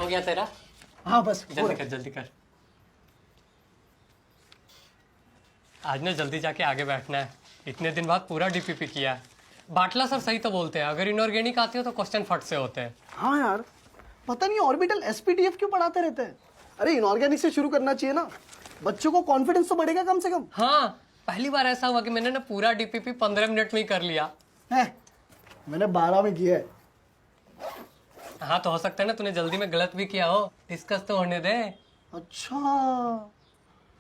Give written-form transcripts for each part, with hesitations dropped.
हो गया तेरा? हाँ बस जल्दी कर जल्दी कर। आज ना जल्दी जाके आगे बैठना है। इतने दिन बाद पूरा डीपीपी किया है। बाटला सर सही तो बोलते हैं, अगर इनऑर्गेनिक आती हो तो क्वेश्चन फट से होते हैं। हाँ यार, पता नहीं ऑर्बिटल एसपीटीएफ क्यों पढ़ाते रहते हैं। अरे इनऑर्गेनिक से शुरू करना चाहिए ना, बच्चों को कॉन्फिडेंस तो बढ़ेगा कम से कम। हाँ, पहली बार ऐसा हुआ कि मैंने ना पूरा डीपीपी 15 मिनट में ही कर लिया है, मैंने 12 में किया है। हाँ तो हो सकता है ना तूने जल्दी में गलत भी किया हो, डिस्कस तो होने दे। अच्छा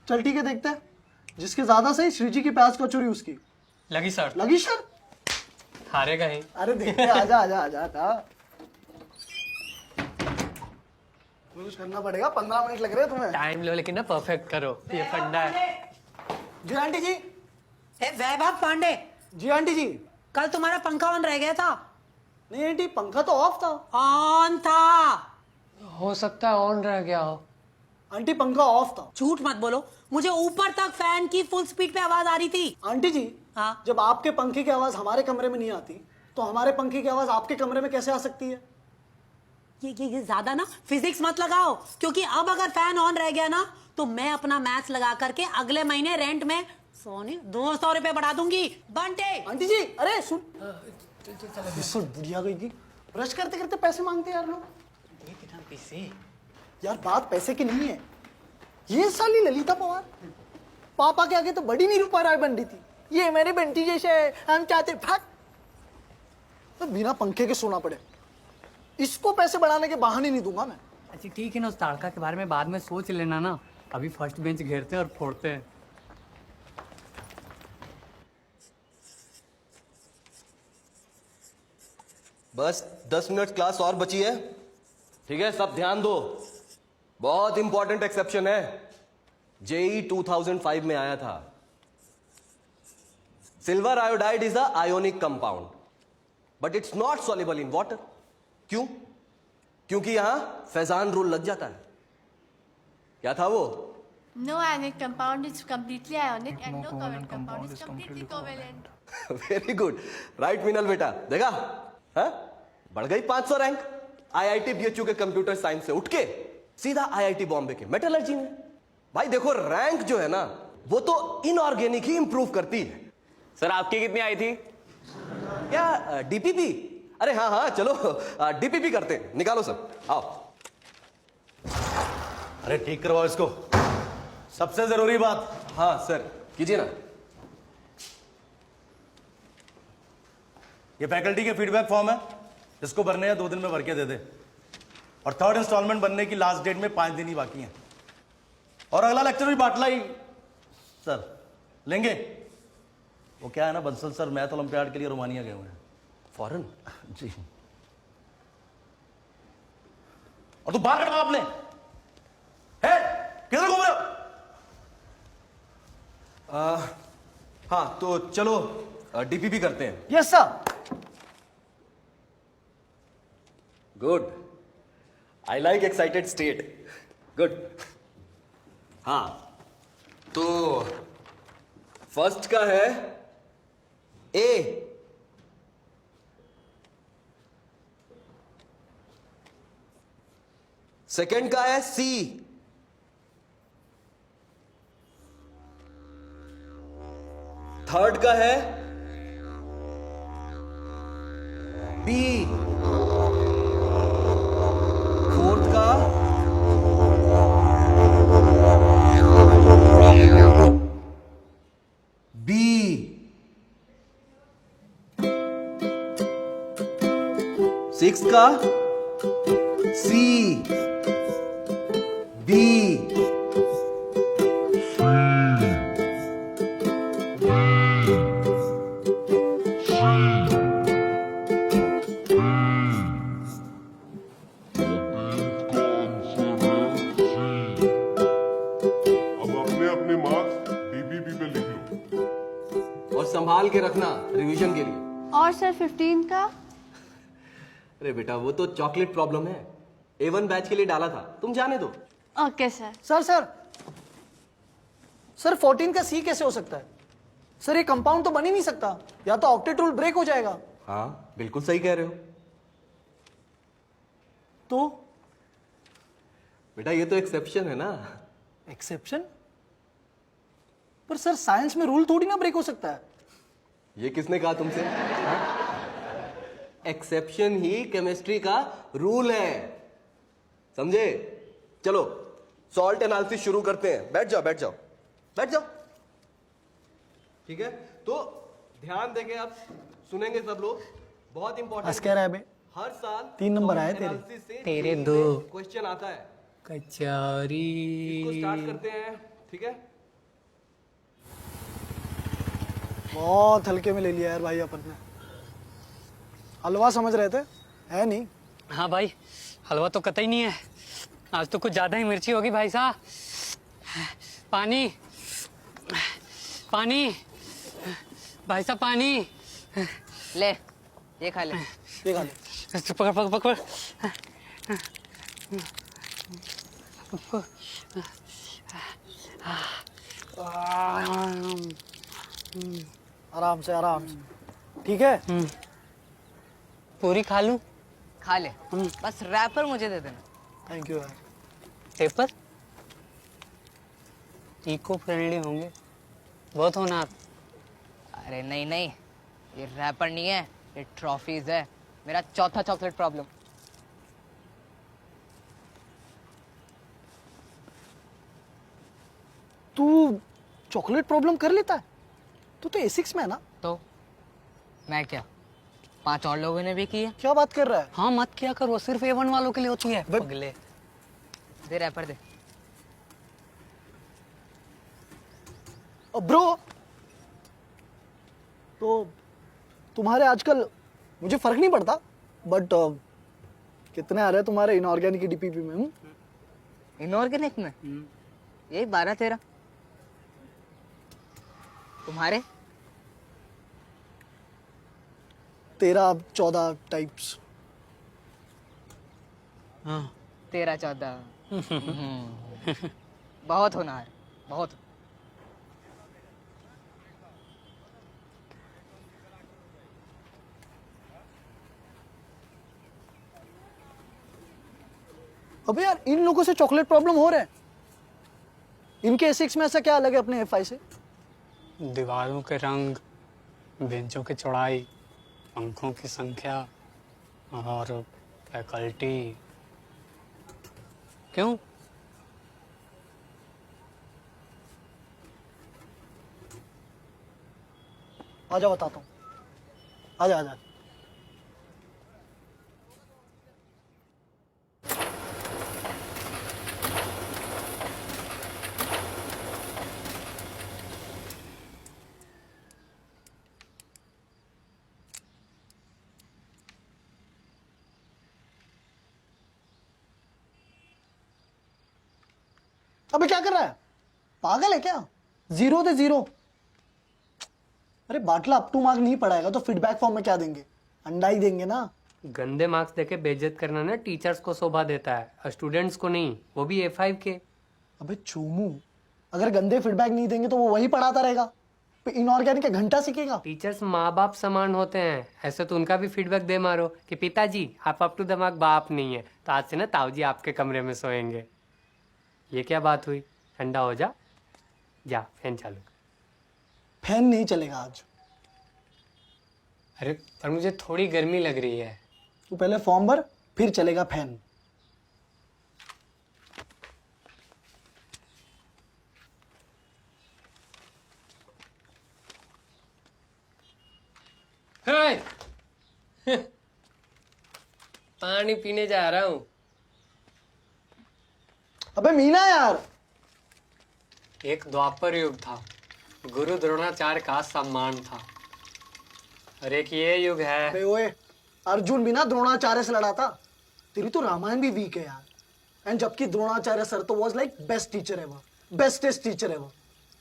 चल ठीक है, देखते हैं जिसके ज्यादा सही श्रीजी की प्याज कचौरी उसकी लगी सर। लगी सर। हारेगा ही। अरे देखते हैं, आजा आजा आजा आजा। कुछ करना पड़ेगा, 15 मिनट लग रहे हैं तुम्हें। टाइम लो लेकिन ना परफेक्ट करो, ये फंडा है। जी आंटी जी। ए वैभव पांडे, जी आंटी जी। कल तुम्हारा पंखा ऑन रह गया था। नहीं आंटी, पंखा तो ऑफ था। ऑन था। हो सकता है ऑन रह गया हो। आंटी पंखा ऑफ था। झूठ मत बोलो, मुझे ऊपर तक फैन की फुल स्पीड पे आवाज आ रही थी। आंटी जी, हाँ? जब आपके पंखे की आवाज हमारे कमरे में नहीं आती तो हमारे पंखे की आवाज आपके कमरे में कैसे आ सकती है? ये ज्यादा ना फिजिक्स मत लगाओ, क्योंकि अब अगर फैन ऑन रह गया ना तो मैं अपना मैथ्स लगा करके अगले महीने रेंट में 200 रुपए बढ़ा दूंगी। बंटे। आंटी जी अरे सुन, बुढ़िया गई थी, ब्रश करते करते पैसे मांगते यार लोग। पैसे यार बात पैसे की नहीं है, ये साली ललिता पवार पापा के आगे तो बड़ी निरूपा राय बन रही थी, ये मेरे बंटी जैसे है, हम चाहते भाग तो बिना पंखे के सोना पड़े। इसको पैसे बढ़ाने के बहाने नहीं दूंगा मैं। अच्छा ठीक है ना, उस ताड़का के बारे में बाद में सोच लेना ना, अभी फर्स्ट बेंच घेरते हैं और फोड़ते हैं। बस 10 मिनट क्लास और बची है, ठीक है? सब ध्यान दो, बहुत इंपॉर्टेंट एक्सेप्शन है। जेई 2005 में आया था। Silver iodide is a ionic compound but it's not soluble in water. क्यों? क्योंकि यहां फैजान रूल लग जाता है। क्या था वो? No ionic compound is completely ionic and no covalent compound is completely covalent. Very good, right मिनल बेटा। देखा है, बढ़ गई 500 रैंक। आईआईटी बीएचयू के कंप्यूटर साइंस से उठ के सीधा आईआईटी बॉम्बे के मेटलर्जी में। भाई देखो, रैंक जो है ना वो तो इनऑर्गेनिक ही इंप्रूव करती है। सर आपकी कितनी आई थी? क्या डीपीपी? अरे हाँ हाँ चलो डीपीपी करते हैं, निकालो सब, आओ। अरे ठीक करवाओ इसको, सबसे जरूरी बात। हाँ सर कीजिए ना। ये फैकल्टी के फीडबैक फॉर्म है, इसको भरने या 2 दिन में भर के दे दे। और थर्ड इंस्टॉलमेंट बनने की लास्ट डेट में 5 दिन ही बाकी हैं। और अगला लेक्चर भी बाटला ही सर लेंगे। वो क्या है ना, बंसल सर मैथ ओलंपियाड के लिए रोमानिया गए हुए हैं, फॉरेन। जी। और तू बाहर कटवा आपने है, किधर घूम रहे हो? हाँ तो चलो डीपीपी करते हैं। Yes sir. Good, I like excited state. Good. हाँ तो फर्स्ट का है ए, सेकंड का है सी, थर्ड का है बी, फोर्थ का बी, सिक्स का सी, बी, संभाल के रखना रिवीजन के लिए। और सर 15 का? अरे बेटा वो तो चॉकलेट प्रॉब्लम है, A1 बैच के लिए डाला था, तुम जाने दो। Okay sir. Sir sir sir 14 का सी कैसे हो सकता है? सर ये कंपाउंड तो बन ही नहीं सकता, या तो ऑक्टेट रूल ब्रेक हो जाएगा। हाँ बिल्कुल सही कह रहे हो। तो बेटा ये तो एक्सेप्शन है ना। एक्सेप्शन? पर सर साइंस में रूल थोड़ी ना ब्रेक हो सकता है। ये किसने कहा तुमसे? एक्सेप्शन ही केमिस्ट्री का रूल है, समझे? चलो सॉल्ट एनालिसिस शुरू करते हैं। बैठ जाओ बैठ जाओ बैठ जाओ। ठीक है, तो ध्यान देके आप सुनेंगे सब लोग, बहुत हंस कह रहा है बे? हर साल 3 नंबर आए तेरे। तेरे 2 क्वेश्चन आता है। कचौरी। इसको स्टार्ट करते हैं, ठीक है? बहुत हल्के में ले लिया यार भाई अपन ने। हलवा समझ रहे थे, है नहीं। हाँ भाई, हलवा तो कतई नहीं है। आज तो कुछ ज्यादा ही मिर्ची होगी भाई साहब। पानी पानी भाई साहब, पानी। ले ये खा ले। ये खा ले। पकड़ पकड़ पकड़। आराम से आराम से, ठीक है? पूरी खा लूं? खा ले, बस रैपर मुझे दे देना। थैंक यू यार। पेपर इको फ्रेंडली होंगे, बहुत होना आप। अरे नहीं नहीं, ये रैपर नहीं है, ये ट्रॉफीज है। मेरा चौथा चॉकलेट प्रॉब्लम। तू चॉकलेट प्रॉब्लम कर लेता है? तू तो A6 में है ना? तो मैं क्या, 5 और लोगों ने भी की है। क्या बात कर रहा है? हाँ मत किया करो, सिर्फ A1 वालों के लिए होती है। बे- पगले। दे रैपर दे। ब्रो, तो तुम्हारे आजकल मुझे फर्क नहीं पड़ता, बट कितने आ रहे हैं तुम्हारे इनऑर्गेनिक DPP में? इनऑर्गेनिक में यही 12-13। तुम्हारे? 13-14 टाइप्स। हाँ 13-14। बहुत होनहार, बहुत। अबे यार, इन लोगों से चॉकलेट प्रॉब्लम हो रहा है। इनके A6 में ऐसा क्या अलग है अपने F5 से? दीवारों के रंग, बेंचों की चौड़ाई, पंखों की संख्या और फैकल्टी। क्यों? आजा बताता हूँ। आजा आजा। अबे क्या कर रहा है? पागल है क्या? 0 दे 0। अरे बाटला अप टू मार्क नहीं पढ़ाएगा तो फीडबैक फॉर्म में क्या देंगे? अंडा ही देंगे ना। गंदे मार्क्स देके बेइज्जत करना ना टीचर्स को शोभा देता है, स्टूडेंट्स को नहीं, वो भी A5 के। अबे चूमू, अगर गंदे फीडबैक नहीं देंगे तो वो वही पढ़ाता रहेगा, इनऑर्गेनिक का घंटा सीखेगा। टीचर्स माँ बाप समान होते हैं, ऐसे तो उनका भी फीडबैक दे मारो कि पिताजी आप अप टू द मार्क बाप नहीं है, तो आज से ना ताऊजी आपके कमरे में सोएंगे। ये क्या बात हुई? ठंडा हो जा, जा फैन चालू कर। फैन नहीं चलेगा आज। अरे पर मुझे थोड़ी गर्मी लग रही है। तू पहले फॉर्म भर, फिर चलेगा फैन। हाय पानी पीने जा रहा हूँ। अबे मीना यार। एक द्वापर युग था, गुरु द्रोणाचार्य का सम्मान था, और एक ये युग है। अबे ओए, अर्जुन भी ना द्रोणाचार्य से लड़ा था। तेरी तो रामायण भी वीक है यार। एंड जबकि द्रोणाचार्य सर तो वाज लाइक बेस्ट टीचर है, वो बेस्टेस्ट टीचर है वो,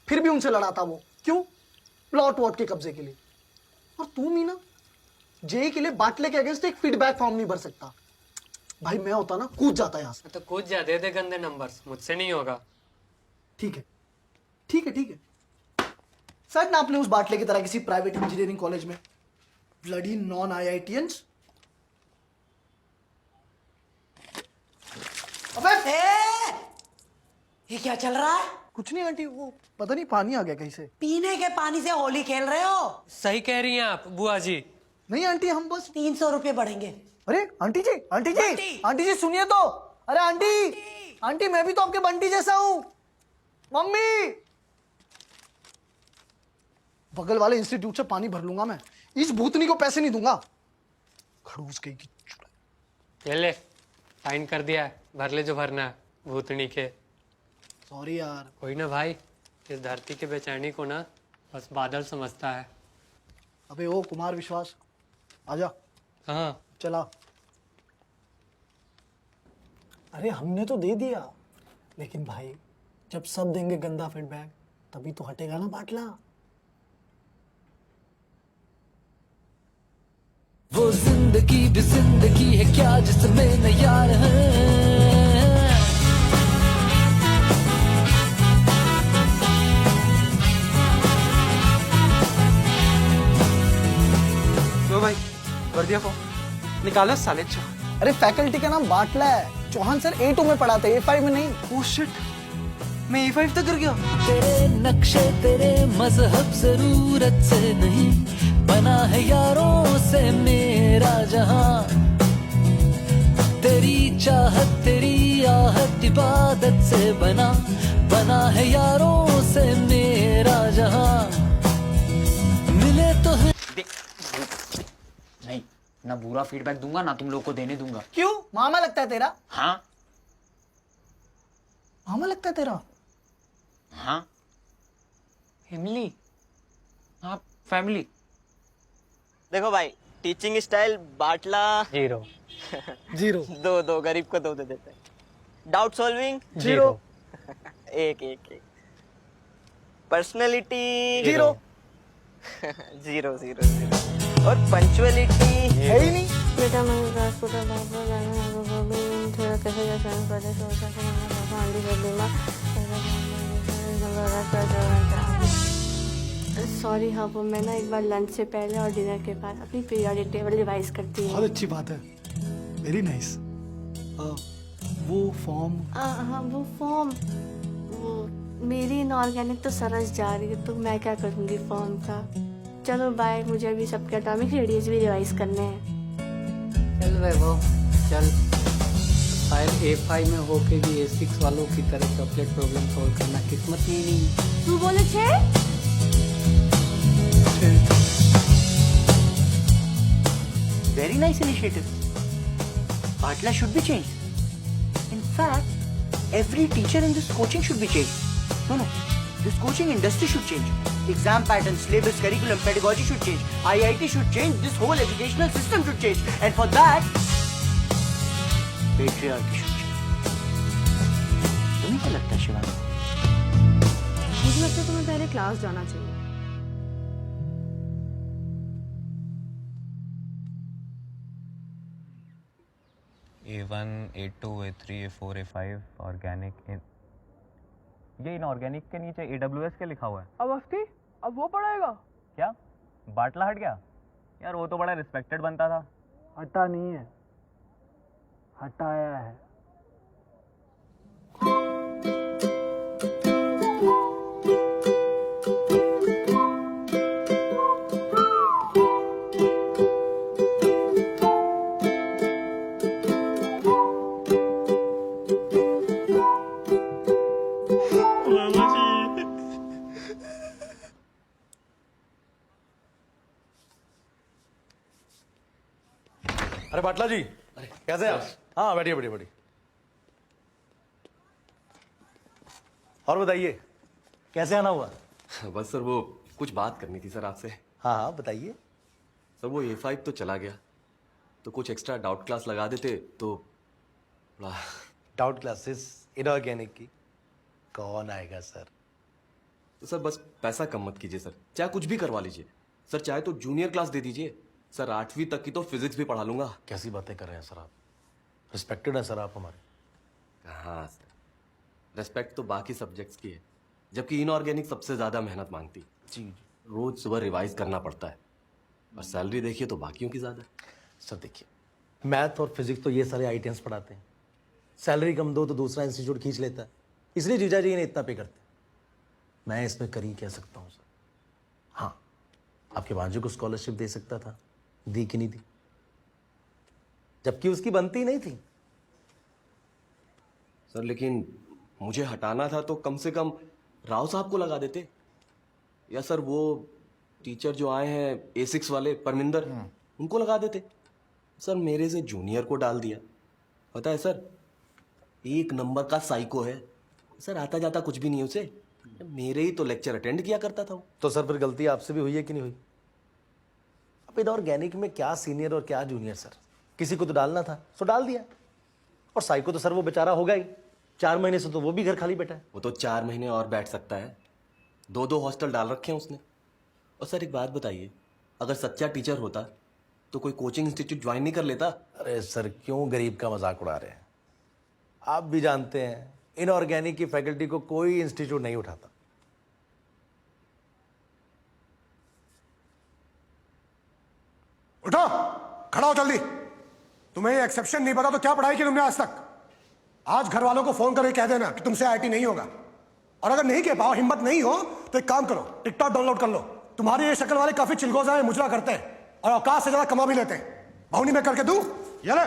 फिर भी उनसे लड़ा था वो। क्यों? प्लॉट वॉट के कब्जे के लिए। और तू मीना जेई के लिए बाटले के अगेंस्ट एक फीडबैक फॉर्म नहीं भर सकता। भाई मैं होता ना कूद जाता यहाँ से। तो कूद जा, दे दे गंदे नंबर्स, मुझसे नहीं होगा। ठीक है ठीक है ठीक है। शायद ना आपने उस बाटले की तरह किसी प्राइवेट इंजीनियरिंग कॉलेज में ब्लडी नॉन IITians। अबे ये क्या चल रहा है? कुछ नहीं आंटी, वो पता नहीं पानी आ गया कहीं से। पीने के पानी से होली खेल रहे हो? सही कह रही हैं आप बुआ जी। नहीं आंटी, हम बस 300 रुपए बढ़ेंगे। अरे आंटी जी, आंटी जी, बंटी! आंटी जी सुनिए तो। अरे आंटी, आंटी मैं भी तो आपके बंटी जैसा हूँ। मम्मी, बगल वाले इंस्टीट्यूट से पानी भर लूंगा मैं, इस भूतनी को पैसे नहीं दूंगा। खड़ूस कहीं की चुड़ैल। ये ले, फाइन कर दिया है, भर ले जो भरना है भूतनी के। सॉरी यार। कोई ना भाई, इस धरती के बेचैनी को ना बस बादल समझता है। अबे ओ कुमार विश्वास, आजा। हाँ चला। अरे हमने तो दे दिया, लेकिन भाई जब सब देंगे गंदा फीडबैक तभी तो हटेगा ना बाटला। वो जिंदगी भी जिंदगी है क्या जिसमें न यार है। लो भाई, वर्दिया को निकालो साले चो। अरे फैकल्टी का नाम बाटला है, चौहान सर A2 में पढ़ाते, A5 में नहीं। ओह शिट, मैं A5 तक गिर गया। तेरे नक्शे तेरे मजहब जरूरत से नहीं, बना है यारों से मेरा जहां। तेरी चाहत तेरी आहत इबादत से बना, बना है यारों से मेरा जहां। मिले तो है नहीं, ना बुरा फीडबैक दूंगा ना तुम लोग को देने दूंगा। क्यों? मामा लगता है तेरा? हाँ मामा लगता है तेरा? हाँ फैमिली, हाँ फैमिली। देखो भाई, टीचिंग स्टाइल बाटला 0 0 दो गरीब को 2 दे देते हैं। डाउट सॉल्विंग 0 एक। पर्सनैलिटी 0 0 और पंचुअलिटी है ही नहीं। बेटा मैंने क्लास को थोड़ा कैसे जैसा प्रदेश सॉरी। हाँ वो मैं ना एक बार लंच से पहले और डिनर के बाद अपनी पीरियोडिक टेबल रिवाइज करती हूँ। बहुत अच्छी बात है, वेरी नाइस। वो फॉर्म हाँ वो फॉर्म, वो मेरी इनऑर्गेनिक तो सरस जा रही है, तो मैं क्या करूँगी फॉर्म का। चलो बाय, मुझे अभी सबके एटॉमिक रेडियस भी रिवाइज करने हैं। चल वैभव चल, फाइल A5 में होके भी A6 वालों की तरह चॉकलेट प्रॉब्लम सॉल्व करना किस्मत में ही नहीं। तू बोले छे? Very nice initiative. Patla should be changed. In fact, every teacher in this coaching should be changed. No, this coaching industry should change. Exam patterns, syllabus, curriculum, pedagogy should change. IIT should change. This whole educational system should change. And for that, patriarchy should change. तुम्हें क्या लगता है शिवानी? मुझे लगता है तुम्हें पहले class जाना चाहिए। A1, A2, A3, A4, A5 organic. ये इनऑर्गेनिक के नीचे AWS के लिखा हुआ है। अब अफ्ती, अब वो पढ़ाएगा क्या बाटला हट गया? यार वो तो बड़ा रिस्पेक्टेड बनता था। हटा नहीं है, हटाया है। अरे बाटला जी, कैसे हैं आप? हाँ बैठिए बैठिए बैठिए। और बताइए कैसे आना हुआ? बस सर वो कुछ बात करनी थी सर आपसे। हाँ हाँ बताइए। सर वो A5 तो चला गया, तो कुछ एक्स्ट्रा डाउट क्लास लगा देते तो थोड़ा। डाउट क्लासेस इनऑर्गेनिक की कौन आएगा सर? तो सर बस पैसा कम मत कीजिए सर, चाहे कुछ भी करवा लीजिए सर, चाहे तो जूनियर क्लास दे दीजिए सर, 8वीं तक की तो फिजिक्स भी पढ़ा लूंगा। कैसी बातें कर रहे हैं सर आप? रिस्पेक्टेड है सर आप हमारे। हाँ सर, रेस्पेक्ट तो बाकी सब्जेक्ट्स की है, जबकि इनऑर्गेनिक सबसे ज़्यादा मेहनत मांगती। जी रोज सुबह रिवाइज करना पड़ता है, और सैलरी देखिए तो बाकियों की ज़्यादा। सर देखिए, मैथ और फिजिक्स तो ये सारे IITians पढ़ाते हैं, सैलरी कम दो तो दूसरा इंस्टीट्यूट खींच लेता है, इसलिए जीजा जी ने इतना पे करते। मैं इसमें कर ही क्या सकता हूँ सर। हाँ, आपके भांजे को स्कॉलरशिप दे सकता था, दी कि नहीं दी, जबकि उसकी बनती नहीं थी। सर लेकिन मुझे हटाना था तो कम से कम राव साहब को लगा देते, या सर वो टीचर जो आए हैं A6 वाले परमिंदर, उनको लगा देते। सर मेरे से जूनियर को डाल दिया। पता है सर, 1 नंबर का साइको है सर, आता जाता कुछ भी नहीं है उसे। मेरे ही तो लेक्चर अटेंड किया करता था वो। तो सर फिर गलती आपसे भी हुई है कि नहीं हुई? अब इनऑर्गेनिक में क्या सीनियर और क्या जूनियर सर, किसी को तो डालना था सो डाल दिया। और साइको तो सर वो बेचारा होगा ही, 4 महीने से तो वो भी घर खाली बैठा है। वो तो 4 महीने और बैठ सकता है, 2-2 हॉस्टल डाल रखे हैं उसने। और सर एक बात बताइए, अगर सच्चा टीचर होता तो कोई कोचिंग इंस्टीट्यूट ज्वाइन नहीं कर लेता? अरे सर क्यों गरीब का मजाक उड़ा रहे हैं? आप भी जानते हैं इनऑर्गेनिक की फैकल्टी को कोई इंस्टीट्यूट नहीं उठाता। उठो, खड़ा हो जल्दी। तुम्हें ये एक्सेप्शन नहीं पता तो क्या पढ़ाई की तुमने आज तक? आज घर वालों को फोन करके कह देना कि तुमसे आईटी नहीं होगा। और अगर नहीं कह पाओ, हिम्मत नहीं हो, तो एक काम करो, टिकटॉक डाउनलोड कर लो। तुम्हारी ये शक्ल वाले काफी चिलगोजा है, मुजरा करते हैं और औकात से ज्यादा कमा भी लेते हैं। बहुनी में करके दूं? ये ले,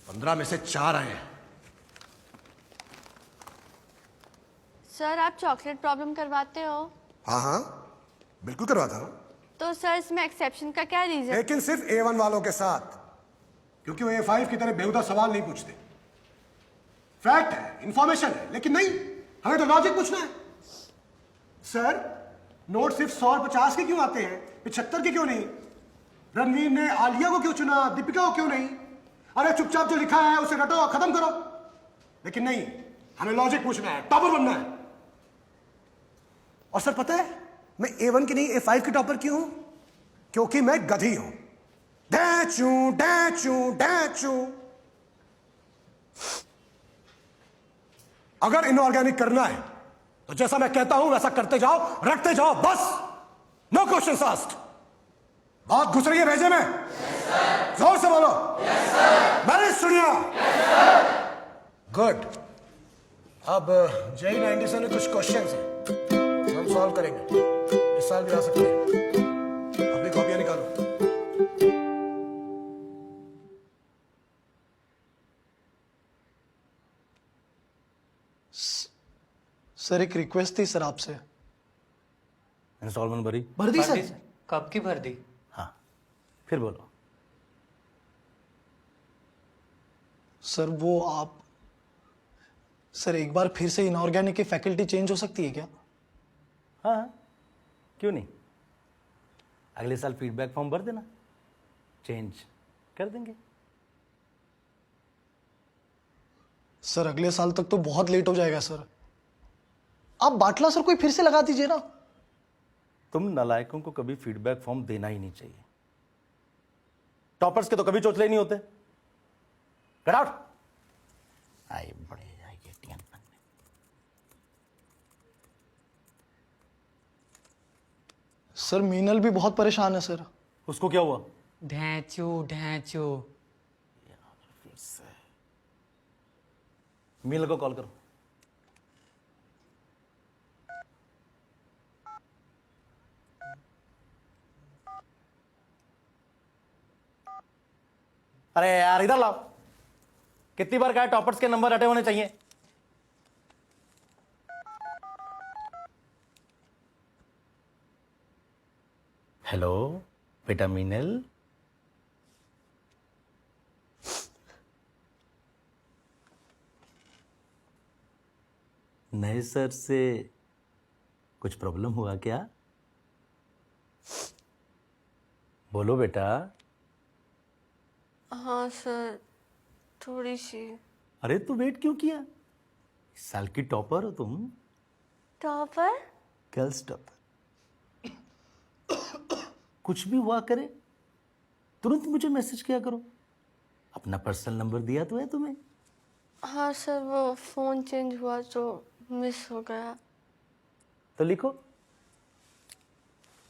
15 में से 4 आए हैं। सर आप चॉकलेट प्रॉब्लम करवाते हो? हाँ हाँ, बिल्कुल करवाता हूं। तो सर इसमें एक्सेप्शन का क्या रीजन? लेकिन सिर्फ A1 वालों के साथ, क्योंकि वो A5 की तरह बेहुदा सवाल नहीं पूछते। फैक्ट है, इंफॉर्मेशन है, लेकिन नहीं, हमें तो लॉजिक पूछना है। सर नोट सिर्फ 100 और 50 के क्यों आते हैं, 75 के क्यों नहीं? रणवीर ने आलिया को क्यों चुना, दीपिका को क्यों नहीं? अरे चुपचाप जो लिखा है उसे रटो, खत्म करो। लेकिन नहीं, हमें लॉजिक पूछना है, टॉपर बनना है। और सर पता है मैं A1 की नहीं A5 की टॉपर क्यों हूं? क्योंकि मैं गधी हूं। डैचू डैचू डैचू। अगर इनऑर्गेनिक करना है तो जैसा मैं कहता हूं वैसा करते जाओ, रखते जाओ, बस। No question asked. बात घुस रही है भेजे में? जोर से बोलो। मैंने सुनिया। गुड। अब JEE 90 से कुछ क्वेश्चन है, हम सॉल्व करेंगे। इस साल भी आ सकते हैं। अपनी कॉपियां निकालो। सर एक रिक्वेस्ट थी सर आपसे। इंस्टॉलमेंट भरी? भर दी सर। कब की भर दी? हाँ, फिर बोलो। सर वो आप, सर एक बार फिर से इनऑर्गेनिक की फैकल्टी चेंज हो सकती है क्या? हाँ, क्यों नहीं? अगले साल फीडबैक फॉर्म भर देना, चेंज कर देंगे। सर अगले साल तक तो बहुत लेट हो जाएगा सर। आप बाटला सर कोई फिर से लगा दीजिए ना। तुम नालायकों को कभी फीडबैक फॉर्म देना ही नहीं चाहिए। टॉपर्स के तो कभी चोचले नहीं होते। Get out. आई बड़े आएंगे टीएन बनने। सर मीनल भी बहुत परेशान है सर। उसको क्या हुआ? ढैचू ढैचू। मीनल को कॉल करो। अरे यार इधर लाओ। कितनी बार कहा टॉपर्स के नंबर रटे होने चाहिए? हेलो बेटा मीनल। नए सर से कुछ प्रॉब्लम हुआ क्या? बोलो बेटा। हाँ सर, थोड़ी सी। अरे तू वेट क्यों किया? इस साल की टॉपर हो तुम। टॉपर? Girls topper. कुछ भी हुआ करे तुरंत मुझे मैसेज किया करो। अपना पर्सनल नंबर दिया तो है तुम्हें। हाँ सर, वो फोन चेंज हुआ तो मिस हो गया। तो लिखो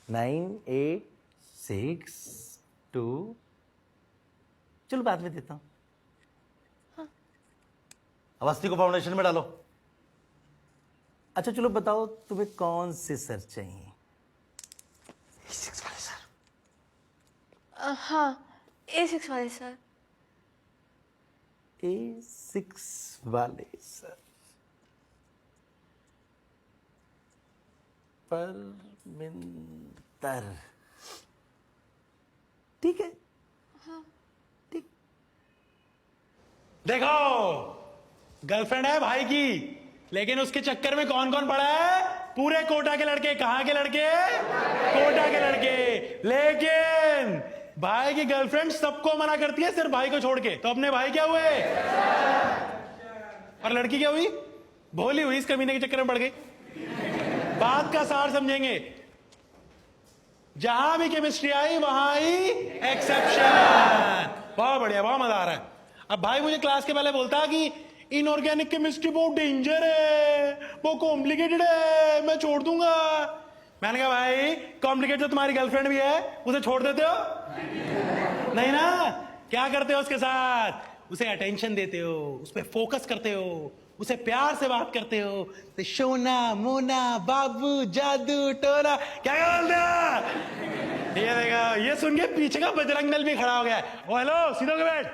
9862। चलो बाद में देता हूँ। अवस्थी को फाउंडेशन में डालो। अच्छा चलो बताओ तुम्हें कौन से सर चाहिए? हाँ A6 वाले सर। A6 वाले सर। परमिंदर, ठीक है। हाँ। ठीक। देखो, गर्लफ्रेंड है भाई की, लेकिन उसके चक्कर में कौन कौन पड़ा है? पूरे कोटा के लड़के। कहाँ के लड़के? कोटा के लड़के। लेकिन भाई की गर्लफ्रेंड सबको मना करती है, सिर्फ भाई को छोड़ के। तो अपने भाई क्या हुए? और लड़की क्या हुई? भोली हुई, इस कमीने के चक्कर में पड़ गई। बात का सार समझेंगे, जहां भी केमिस्ट्री आई वहां आई एक्सेप्शन। बहुत बढ़िया, बहुत मजा आ रहा है। अब भाई मुझे क्लास के पहले बोलता कि इनऑर्गेनिक केमिस्ट्री बहुत डेंजर है, वो कॉम्प्लिकेटेड है, मैं छोड़ दूंगा। मैंने कहा भाई कॉम्प्लिकेटेड तो तुम्हारी गर्लफ्रेंड भी है, उसे छोड़ देते हो? नहीं ना? क्या करते हो उसके साथ? उसे अटेंशन देते हो, उस पर फोकस करते हो, उसे प्यार से बात करते हो। तो सोना मोना बाबू जादू टोना क्या बोलते हो? ये देखो, ये सुन के पीछे का बजरंग दल भी खड़ा हो गया है। ओ हेलो, सीधो के बैठ।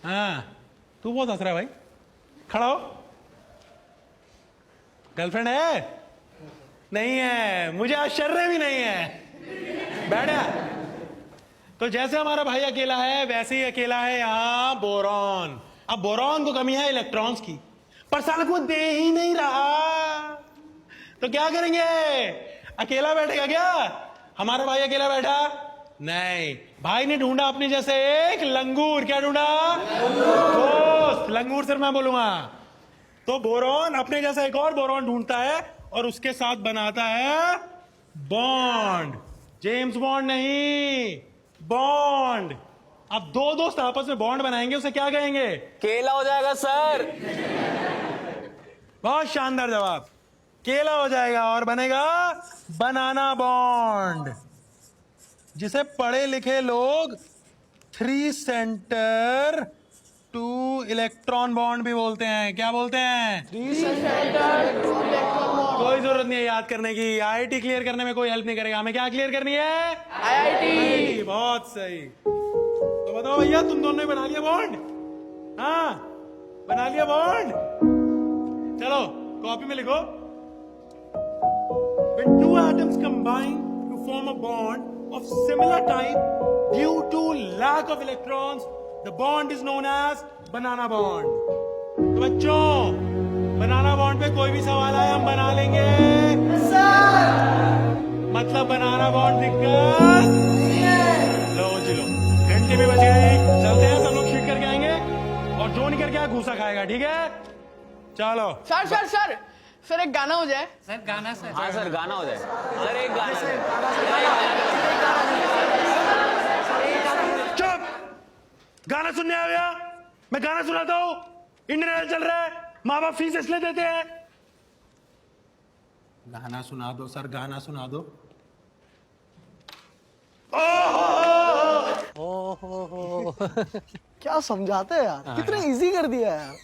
हाँ तू बहुत हंस रहा है भाई, खड़ा हो। गर्लफ्रेंड है? नहीं है, मुझे आश्चर्य भी नहीं है। बैठा। तो जैसे हमारा भाई अकेला है, वैसे ही अकेला है यहाँ बोरॉन। अब बोरॉन को कमी है इलेक्ट्रॉन्स की, पर साला को दे ही नहीं रहा। तो क्या करेंगे? अकेला बैठेगा क्या? हमारा भाई अकेला बैठा नहीं, भाई ने ढूंढा अपने जैसे एक लंगूर। क्या ढूंढा? दोस्त। लंगूर सर मैं बोलूंगा। तो बोरॉन अपने जैसा एक और बोरॉन ढूंढता है और उसके साथ बनाता है बॉन्ड। जेम्स बॉन्ड नहीं, बॉन्ड। अब दो दोस्त आपस में बॉन्ड बनाएंगे, उसे क्या कहेंगे? केला हो जाएगा सर। बहुत शानदार जवाब। केला हो जाएगा और बनेगा बनाना बॉन्ड, जिसे पढ़े लिखे लोग 3 सेंटर 2 इलेक्ट्रॉन बॉन्ड भी बोलते हैं। क्या बोलते हैं? 3 सेंटर 2 इलेक्ट्रॉन बॉन्ड। कोई जरूरत नहीं है याद करने की, आईआईटी क्लियर करने में कोई हेल्प नहीं करेगा। हमें क्या क्लियर करनी है? आईआईटी। बहुत सही। तो बताओ भैया, तुम दोनों ने बना लिया बॉन्ड? हाँ बना लिया बॉन्ड। चलो कॉपी में लिखो। When 2 atoms combine to form a bond of similar type due to lack of electrons, the bond is known as banana bond. तो बच्चों, बनाना बॉन्ड पे कोई भी सवाल आए हम बना लेंगे सर। मतलब बनाना बॉन्ड दिक्कत लो जी लो। घंटे भी बज गई, चलते हैं, सब लोग शीट करके आएंगे और जो नहीं करके आया घूसा खाएगा। ठीक है चलो। सर सर सर सर एक गाना हो जाए। सर गाना सर। हाँ सर गाना हो जाए। सर एक गाना। चुप, गाना सुनने आ गया? मैं गाना सुनाता हूँ। इंडियन आइडल चल रहा है, माँ बाप फीस इसलिए देते हैं। गाना सुना दो सर, गाना सुना दो। ओहो क्या समझाते हैं यार, कितना इजी कर दिया है यार।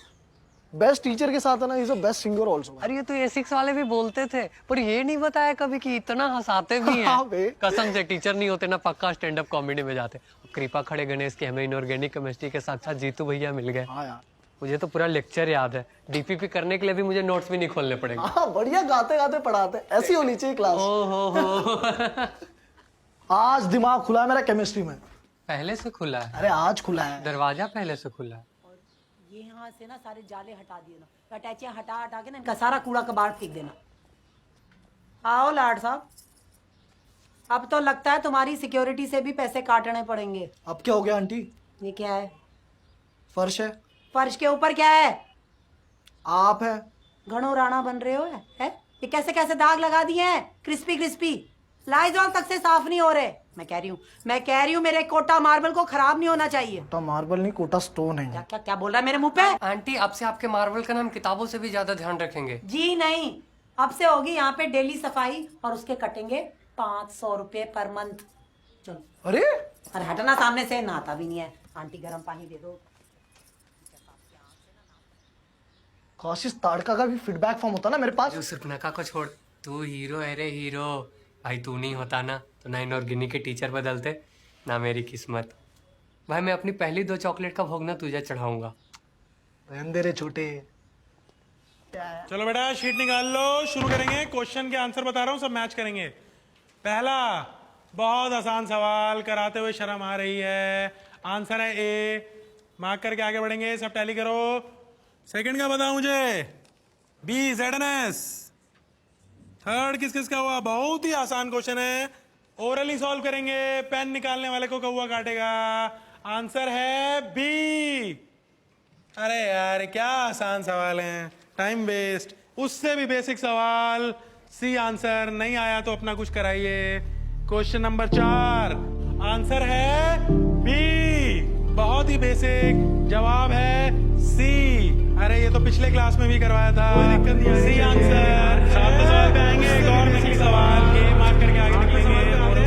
बेस्ट टीचर के साथ है ना, is a best singer also. अरे ये तो A6 वाले भी बोलते थे, पर ये नहीं बताया कभी कि इतना हंसाते भी हाँ हैं। बे। कसम से टीचर नहीं होते ना, पक्का स्टैंड अप कॉमेडी में जाते। कृपा खड़े गणेश की हमें इनऑर्गेनिक केमिस्ट्री के साथ साथ जीतू भैया मिल गए। हाँ यार, मुझे तो पूरा लेक्चर याद है। डीपीपी करने के लिए भी मुझे नोट्स भी नहीं खोलने पड़ेंगे। हाँ बढ़िया गाते गाते पढ़ाते, ऐसी होनी चाहिए क्लास। ओहो आज दिमाग खुला है मेरा केमिस्ट्री में। पहले से खुला है? अरे आज खुला है, दरवाजा पहले से खुला है। ये यहाँ से ना सारे जाले हटा दिए ना, अटैचियां हटा हटा के ना इनका सारा कूड़ा कबाड़ फेंक देना। आओ लाड साहब, अब तो लगता है तुम्हारी सिक्योरिटी से भी पैसे काटने पड़ेंगे। अब क्या हो गया आंटी? ये क्या है? फर्श है। फर्श के ऊपर क्या है? आप है। घणो राणा बन रहे हो है? ये कैसे कैसे दाग लगा दिए हैं, क्रिस्पी क्रिस्पी। लाइजॉल तक से साफ नहीं हो रहे। मैं कह रही हूँ मेरे कोटा मार्बल को खराब नहीं होना चाहिए। कोटा मार्बल नहीं, कोटा स्टोन है। क्या क्या क्या बोल रहा है मेरे मुंह पे? आंटी अब से आपके मार्बल का नाम किताबों से भी ज्यादा ध्यान रखेंगे। जी नहीं, अब से होगी यहाँ पे डेली सफाई और उसके कटेंगे 500 रुपए पर मंथ। चलो। अरे हटना सामने से, नहाता भी नहीं है। आंटी गर्म पानी दे दो। काश इस ताड़का का भी फीडबैक फॉर्म होता ना मेरे पास। जो सुर्पनखा को छोड़, तू हीरो है रे हीरो। भाई तू नहीं होता ना तो ना इनऑर्गेनिक के टीचर बदलते ना मेरी किस्मत। भाई मैं अपनी पहली 2 चॉकलेट का भोग ना तुझे चढ़ाऊंगा। रहने दे रे छोटे। चलो बेटा शीट निकाल लो, शुरू करेंगे। क्वेश्चन के आंसर बता रहा हूँ, सब मैच करेंगे। पहला बहुत आसान सवाल, कराते हुए शर्म आ रही है। आंसर है ए, मार्क करके आगे बढ़ेंगे, सब टैली करो। सेकंड का बताओ मुझे, बी ZNS। थर्ड किस किस का हुआ? बहुत ही आसान क्वेश्चन है, ओरली सॉल्व करेंगे। पेन निकालने वाले को कौवा काटेगा। आंसर है बी। अरे यार क्या आसान सवाल है, टाइम वेस्ट। उससे भी बेसिक सवाल, सी आंसर। नहीं आया तो अपना कुछ कराइए। क्वेश्चन नंबर 4, आंसर है बी। बहुत ही बेसिक, जवाब है सी। अरे ये तो पिछले क्लास में भी करवाया था। कोई दिक्कत नहीं है, सी आंसर। सात सवाल पे आएंगे, एक और नकली सवाल, ए मार्क करके आगे निकलेंगे।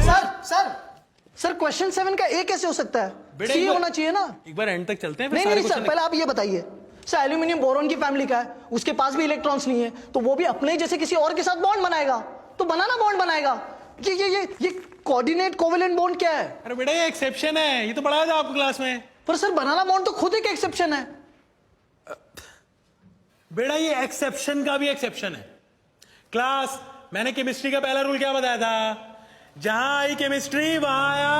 सर क्वेश्चन 7 का ए कैसे हो सकता है? सी होना चाहिए ना। एक बार एंड तक चलते हैं, फिर नहीं सारे नहीं सर, क्वेश्चन पहले आप ये बताइए सर, एल्यूमिनियम बोरॉन की फैमिली का है, उसके पास भी इलेक्ट्रॉन्स नहीं है, तो वो भी अपने जैसे किसी और के साथ बॉन्ड बनाएगा, तो बनाना बॉन्ड बनाएगा। ये कोऑर्डिनेट कोवेलेंट बॉन्ड क्या है? अरे बेटा ये एक्सेप्शन है, ये तो पढ़ाया था आपको क्लास में। पर सर बनाना बॉन्ड तो खुद एक एक्सेप्शन है। बेटा ये एक्सेप्शन का भी एक्सेप्शन है। क्लास मैंने केमिस्ट्री का पहला रूल क्या बताया था? जहां आई केमिस्ट्री वहां आया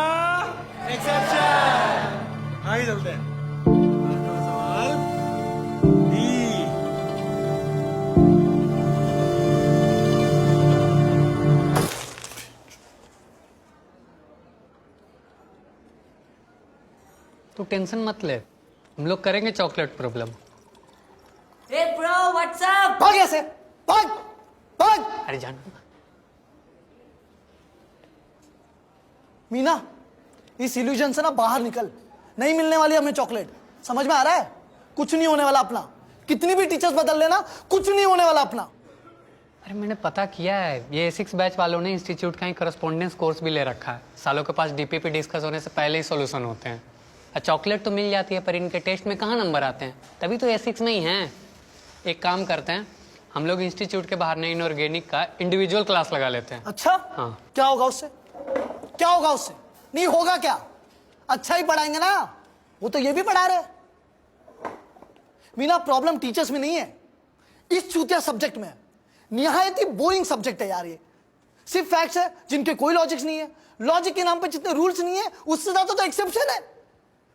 एक्सेप्शन। आगे चलते हैं। सवाल बी। तू टेंशन मत ले, हम लोग करेंगे chocolate problem. Hey bro, what's up? भाग यहाँ से, भाग भाग। अरे जान मीना, इस इल्यूजन से ना बाहर निकल। नहीं मिलने वाली हमें चॉकलेट, समझ में आ रहा है? कुछ नहीं होने वाला अपना, कितनी भी टीचर्स बदल लेना, कुछ नहीं होने वाला अपना। अरे मैंने पता किया है, ये A6 बैच वालों ने इंस्टीट्यूट का ही करस्पॉन्डेंस कोर्स भी ले रखा है। सालों के पास DPP डिस्कस होने से पहले ही सॉल्यूशन होते हैं। चॉकलेट तो मिल जाती है पर इनके टेस्ट में कहाँ नंबर आते हैं, तभी तो A6 नहीं है। एक काम करते हैं, हम लोग इंस्टीट्यूट के बाहर नहीं इनऑर्गेनिक का इंडिविजुअल क्लास लगा लेते हैं। अच्छा हाँ। क्या होगा उससे? क्या होगा उससे? नहीं होगा क्या? अच्छा ही पढ़ाएंगे ना, वो तो ये भी पढ़ा रहे। मीना प्रॉब्लम टीचर्स में नहीं है, इस चूतिया सब्जेक्ट में है। निहायत ही बोरिंग सब्जेक्ट है यार ये। सिर्फ फैक्ट्स है जिनके कोई लॉजिक्स नहीं है। लॉजिक के नाम पे जितने रूल्स नहीं है उससे ज्यादा तो एक्सेप्शन है।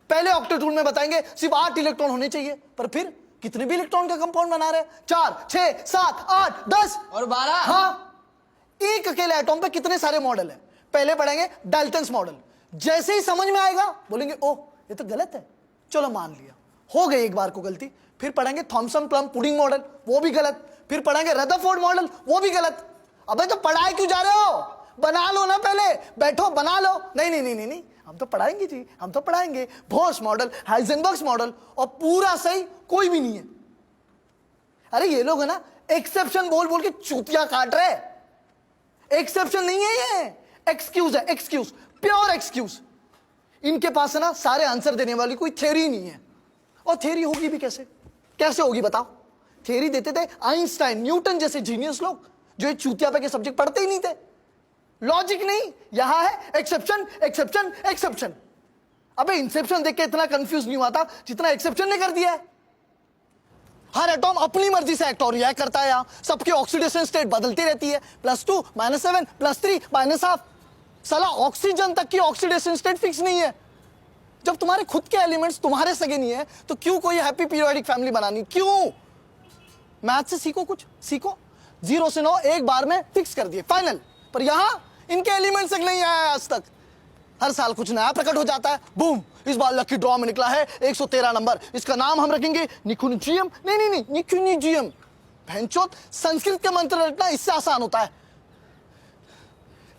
पहले ऑक्टेट रूल में बताएंगे सिर्फ 8 इलेक्ट्रॉन होने चाहिए, पर फिर कितने भी इलेक्ट्रॉन का कंपाउंड बना रहे हैं। 4, 6, 7, 8, 10 और 12। हाँ, एक अकेले एटॉम पे कितने सारे मॉडल है। पहले पढ़ेंगे डाल्टन्स मॉडल, जैसे ही समझ में आएगा बोलेंगे ओह ये तो गलत है, चलो मान लिया, हो गई एक बार को गलती। फिर पढ़ेंगे थॉमसन प्लम पुडिंग मॉडल, वो भी गलत। फिर पढ़ेंगे रदरफोर्ड मॉडल, वो भी गलत। अबे तो पढ़ाए क्यों जा रहे हो? बना लो ना, पहले बैठो बना लो। नहीं नहीं नहीं नहीं नहीं, हम तो पढ़ाएंगे जी, हम तो पढ़ाएंगे। बोर्स मॉडल, हाइजेनबर्ग्स मॉडल, और पूरा सही कोई भी नहीं है। अरे ये लोग है ना एक्सेप्शन बोल बोल के चूतिया काट रहे। एक्सेप्शन नहीं है ये, एक्सक्यूज है, एक्सक्यूज, प्योर एक्सक्यूज। इनके पास है ना सारे आंसर देने वाली कोई थ्योरी नहीं है। और थ्योरी होगी भी कैसे? कैसे होगी बताओ? थ्योरी देते थे आइंस्टाइन, न्यूटन जैसे जीनियस लोग, जो चूतिया पे के सब्जेक्ट पढ़ते ही नहीं थे। लॉजिक नहीं, यहां है एक्सेप्शन एक्सेप्शन एक्सेप्शन। अबे इंसेप्शन देख के इतना कंफ्यूज नहीं हुआ था जितना एक्सेप्शन ने कर दिया है। हर एटॉम अपनी मर्जी से एक्ट और रिएक्ट करता है। यहां सबकी ऑक्सीडेशन स्टेट बदलती रहती है, +2, -7, +3, -12। साला ऑक्सीजन तक की ऑक्सीडेशन स्टेट फिक्स नहीं है। जब तुम्हारे खुद के एलिमेंट्स तुम्हारे सगे नहीं है तो क्यों कोई हैप्पी पीरियोडिक फैमिली बनानी? क्यों? मैथ से सीखो, कुछ सीखो। 0 से 9 एक बार में फिक्स कर दिए, फाइनल। पर यहां इनके एलिमेंट्स तक नहीं आया आज तक। हर साल कुछ नया प्रकट हो जाता है। बूम, इस बार लकी ड्रॉ में निकला है 113 नंबर, इसका नाम हम रखेंगे निकुंजियम। नहीं नहीं नहीं, निकुंजियम। भैंचोद, संस्कृत के मंत्र रटना इससे आसान होता है।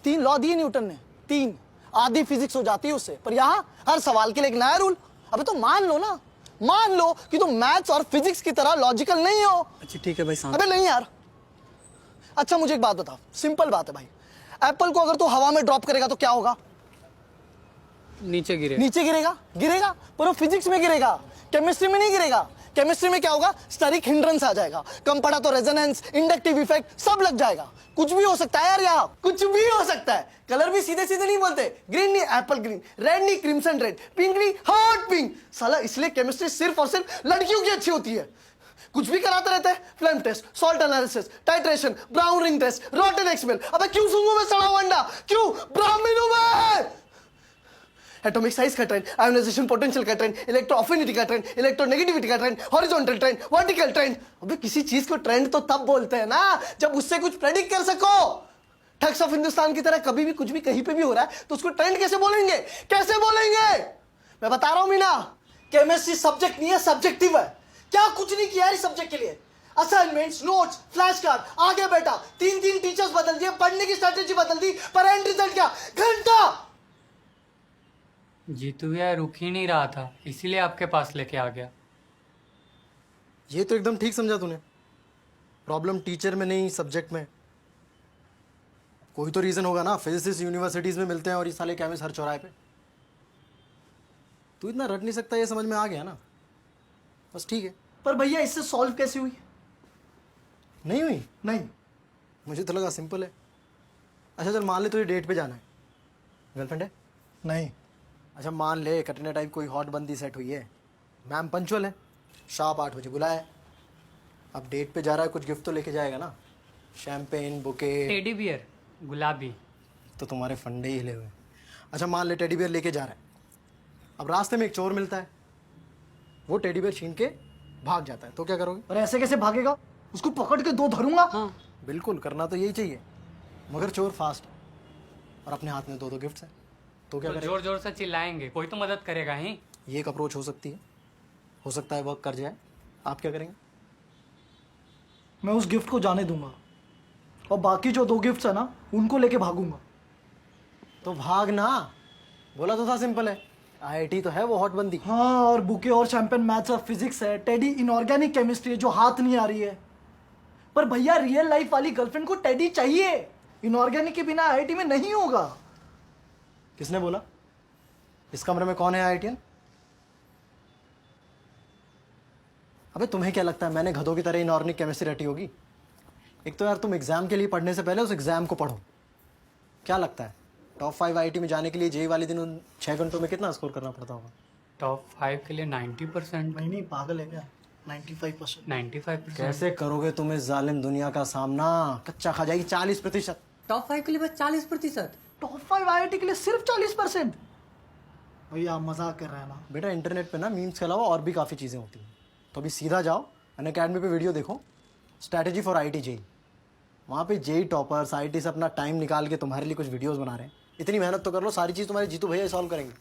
3 लॉ दिए न्यूटन ने, 3 आधी फिजिक्स हो जाती है उससे। पर यहां हर सवाल के लिए एक नया रूल। अबे तो मान लो ना, मान लो कि तुम मैथ्स और फिजिक्स की तरह लॉजिकल नहीं हो। अच्छा ठीक है भाई साहब। अबे नहीं यार। अच्छा मुझे एक बात बताओ, सिंपल बात है भाई। एप्पल को अगर तू हवा में ड्रॉप करेगा तो क्या होगा? नीचे गिरेगा। नीचे गिरेगा, गिरेगा, पर वो फिजिक्स में गिरेगा, केमिस्ट्री में नहीं गिरेगा। केमिस्ट्री में क्या होगा, स्टेरिक हिंड्रेंस आ जाएगा, कम पड़ा तो रेजोनेंस, इंडक्टिव इफेक्ट सब लग जाएगा। कुछ भी हो सकता है यार, यहाँ कुछ भी हो सकता है। कलर भी सीधे सीधे नहीं बोलते, ग्रीन नहीं एप्पल ग्रीन, रेड नहीं क्रिम्सन रेड, पिंक नहीं हॉट पिंक। साला इसलिए केमिस्ट्री सिर्फ और सिर्फ लड़कियों की अच्छी होती है। कुछ भी कराते रहते हैं, flame test, salt analysis, titration, brown ring test, rotten egg smell. अबे क्यों सूंघूं मैं सड़ा हुआ अंडा, क्यों ब्राह्मण हूं मैं? एटॉमिक साइज का ट्रेंड, आयोनाइजेशन पोटेंशियल का ट्रेंड, इलेक्ट्रो अफिनिटी का ट्रेंड, इलेक्ट्रोनेगेटिविटी का trend, horizontal trend, vertical trend. अबे किसी चीज को ट्रेंड तो तब बोलते हैं ना जब उससे कुछ प्रेडिक्ट कर सको। ठग्स ऑफ हिंदुस्तान की तरह कभी भी कुछ भी कहीं पे भी हो रहा है तो उसको ट्रेंड कैसे बोलेंगे, कैसे बोलेंगे? मैं बता रहा हूं मीना, केमिस्ट्री सब्जेक्ट नहीं है, सब्जेक्टिव है। क्या कुछ नहीं किया इस सब्जेक्ट के लिए, असाइनमेंट्स, नोट्स, फ्लैश कार्ड, आगे बैठा, तीन टीचर्स बदल दिए, पढ़ने की स्ट्रेटेजी बदल दी, पर एंड रिजल्ट क्या, घंटा। जीतू भैया रुक ही नहीं रहा था, इसीलिए आपके पास लेके आ गया। ये तो एकदम ठीक समझा तूने। प्रॉब्लम टीचर में नहीं, सब्जेक्ट में। कोई तो रीजन होगा ना, फिजिसिस्ट यूनिवर्सिटीज में मिलते हैं और ये साले केमिस्ट हर चौराहे पे। तू इतना रट नहीं सकता, ये समझ में आ गया ना, बस ठीक है। पर भैया इससे सॉल्व कैसे हुई? नहीं हुई? नहीं, मुझे तो लगा सिंपल है। अच्छा चल मान ले तुझे डेट पे जाना है, गर्लफ्रेंड है? नहीं। अच्छा मान ले कटरीना टाइप कोई हॉट बंदी सेट हुई है, मैम पंचुअल है, शार्प 8 बजे बुलाया है। अब डेट पे जा रहा है, कुछ गिफ्ट तो लेके जाएगा ना, शैम्पेन, बुके, टेडी बियर, गुलाबी। तो तुम्हारे फंडे ही हिले हुए। अच्छा मान ले टेडी बियर लेके जा रहा है, अब रास्ते में एक चोर मिलता है, वो टेडी बियर छीन के भाग जाता है, तो क्या करोगे? और ऐसे कैसे भागेगा, उसको पकड़ के 2 धरूंगा। हाँ बिल्कुल, करना तो यही चाहिए, मगर चोर फास्ट और अपने हाथ में 2 गिफ्ट्स हैं, तो क्या करेगा? जोर जोर से चिल्लाएंगे, कोई तो मदद करेगा ही। ये एक अप्रोच हो सकती है, हो सकता है वर्क कर जाए। आप क्या करेंगे? मैं उस गिफ्ट को जाने दूंगा और बाकी जो 2 गिफ्ट्स है ना उनको लेके भागूंगा। तो भागना, बोला तो था सिंपल है, आईआईटी तो है वो हॉट बंदी। हाँ, और बुके और शैंपेन मैथ्स और फिजिक्स है, टेडी इनऑर्गेनिक केमिस्ट्री है जो हाथ नहीं आ रही है। पर भैया रियल लाइफ वाली गर्लफ्रेंड को टेडी चाहिए, इनऑर्गेनिक के बिना आईआईटी में नहीं होगा। किसने बोला? इस कमरे में कौन है आईआईटीएन? अबे तुम्हें क्या लगता है मैंने गधों की तरह इनऑर्गेनिक केमिस्ट्री रटी होगी? एक तो यार तुम एग्जाम के लिए पढ़ने से पहले उस एग्जाम को पढ़ो। क्या लगता है टॉप 5 आईआईटी में जाने के लिए जेई वाले दिन उन 6 घंटों में कितना स्कोर करना पड़ता होगा? टॉप 5 के लिए 90%। नहीं पागल है क्या, 95%। 95%। कैसे करोगे तुम इस जालिम दुनिया का सामना? कच्चा खा जाएगी 40%। टॉप 5 के लिए बस 40%। टॉप 5 आईआईटी के लिए सिर्फ 40%। भैया आप मजाक कर रहे हैं ना? बेटा इंटरनेट पे ना मीम्स के अलावा और भी काफ़ी चीज़ें होती हैं, तो अभी सीधा जाओ अनअकैडमी पे वीडियो देखो, स्ट्रैटेजी फॉर आईआईटी जेई। वहाँ पे जेई टॉपर्स आईआईटी से अपना टाइम निकाल के तुम्हारे लिए कुछ वीडियोस बना रहे हैं। इतनी मेहनत तो कर लो, सारी चीज़ तुम्हारे जीतू भैया सॉल्व करेंगे।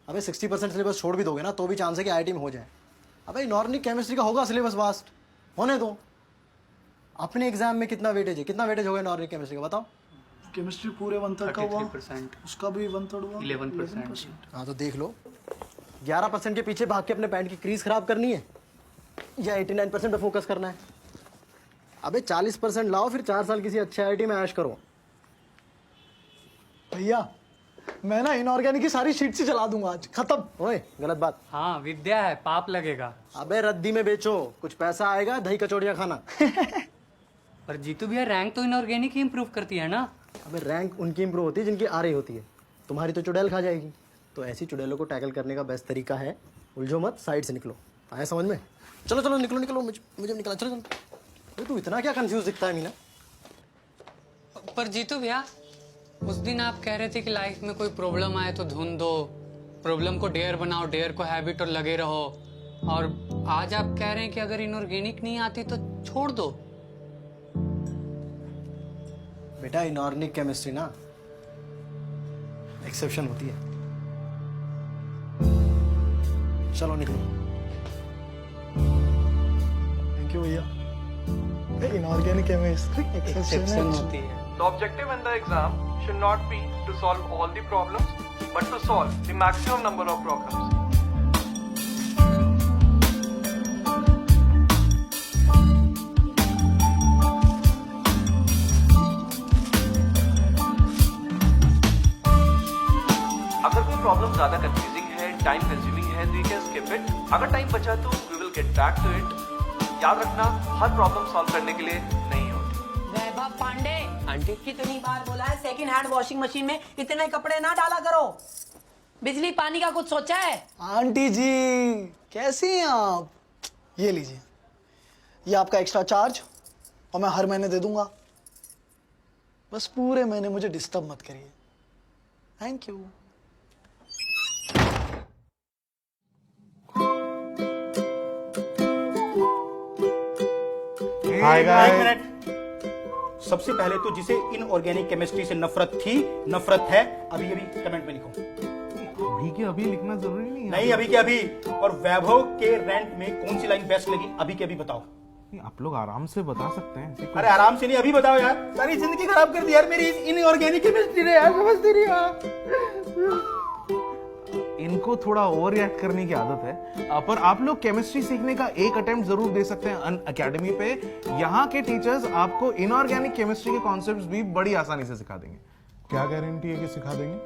अबे 60% सिलेबस छोड़ भी दोगे ना तो भी चांस है कि आईआईटी में हो जाए। अबे इनऑर्गेनिक केमिस्ट्री का होगा सिलेबस वास्ट, होने दो। अपने एग्जाम में कितना वेटेज है, कितना वेटेज होगा इनऑर्गेनिक केमिस्ट्री का बताओ? केमिस्ट्री पूरे 1/3 का हुआ, 33%। उसका भी 1/3 हुआ, 11%। हाँ तो देख लो, 11% के पीछे भाग के अपने पैंट की क्रीज खराब करनी है या 89% पे फोकस करना है? अबे 40% लाओ, फिर 4 साल किसी अच्छे आईआईटी में ऐश करो। भैया मैं ना इनऑर्गेनिक की सारी शीट से चला दूंगा आज, खत्म। ओए गलत बात। हाँ विद्या है, पाप लगेगा। अबे रद्दी में बेचो, कुछ पैसा आएगा, दही कचौड़ियाँ खाना। पर जीतू भैया रैंक तो इनऑर्गेनिक ही इम्प्रूव करती है ना? अबे रैंक उनकी इंप्रूव होती है जिनकी आ रही होती है, तुम्हारी तो चुड़ैल खा जाएगी। तो ऐसी चुड़ैलों को टैकल करने का बेस्ट तरीका है उलझो मत, साइड से निकलो। आया समझ में? चलो चलो निकलो निकलो, मुझे निकला, चलो चलो। तू इतना क्या कंफ्यूज दिखता है मीना? पर जीतू भैया उस दिन आप कह रहे थे कि लाइफ में कोई प्रॉब्लम आए तो ढूंढ दो, प्रॉब्लम को डेयर बनाओ, डेयर को हैबिट और लगे रहो, और आज आप कह रहे हैं कि अगर इनऑर्गेनिक नहीं आती तो छोड़ दो। बेटा इनऑर्गेनिक केमिस्ट्री ना एक्सेप्शन होती है। चलो निकलो। थैंक यू भैया। इनऑर्गेनिक केमिस्ट्री एक्सेप्शन होती है। The objective in the exam should not be to solve all the problems, but to solve the maximum number of problems. अगर कोई प्रॉब्लम ज्यादा कंफ्यूजिंग है, टाइम कंज्यूमिंग है, तो यू कैन स्किप इट। अगर time बचा तो we will get back to it. याद रखना, हर प्रॉब्लम सॉल्व करने के लिए नहीं होती। वैभव पांडे, आंटी कितनी बार बोला है सेकंड हैंड वॉशिंग मशीन में इतने कपड़े ना डाला करो। बिजली पानी का कुछ सोचा है? आंटी जी कैसी हैं आप? ये लीजिए, ये आपका एक्स्ट्रा चार्ज और मैं हर महीने दे दूंगा। बस पूरे महीने मुझे डिस्टर्ब मत करिए। Thank you. Hi guys. सबसे पहले तो जिसे इनऑर्गेनिक केमिस्ट्री से नफरत थी, नफरत है, अभी अभी कमेंट में लिखो। अभी के अभी लिखना जरूरी नहीं है। नहीं, अभी के अभी। और वैभव के रेंट में कौन सी लाइन बेस्ट लगी, अभी के अभी बताओ। आप लोग आराम से बता सकते हैं। अरे आराम से नहीं, अभी बताओ यार। सारी जिंदगी खराब कर दी यार मेरी इनऑर्गेनिक केमिस्ट्री ने यार, समझते नहीं यार। इनको थोड़ा ओवर रिएक्ट करने की आदत है, पर आप लोग केमिस्ट्री सीखने का एक अटेम्प्ट जरूर दे सकते हैं अन अकेडमी पे। यहाँ के टीचर्स आपको इनऑर्गेनिक केमिस्ट्री के कॉन्सेप्ट्स भी बड़ी आसानी से सिखा देंगे। क्या गारंटी है कि सिखा देंगे?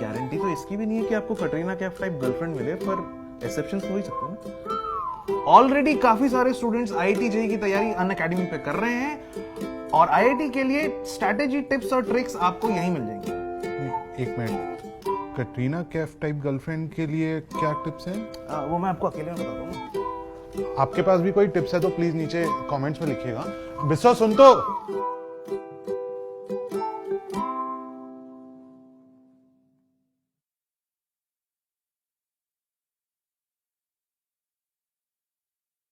गारंटी तो इसकी भी नहीं है कि आपको कटरीना कैफ टाइप गर्लफ्रेंड मिले, पर एक्सेप्शंस हो ही सकते हैं ना। ऑलरेडी काफी सारे स्टूडेंट्स आईआईटी जेईई की तैयारी अन अकेडमी पे कर रहे हैं, और आईआईटी के लिए स्ट्रैटेजी, टिप्स और ट्रिक्स आपको यहीं मिल जाएंगे। एक minute, Katrina Kaif type girlfriend के लिए क्या टिप्स हैं? वो मैं आपको अकेले में बता दूंगा। आपके पास भी कोई टिप्स है तो प्लीज नीचे कमेंट्स में लिखिएगा। बिस्वा सुन तो।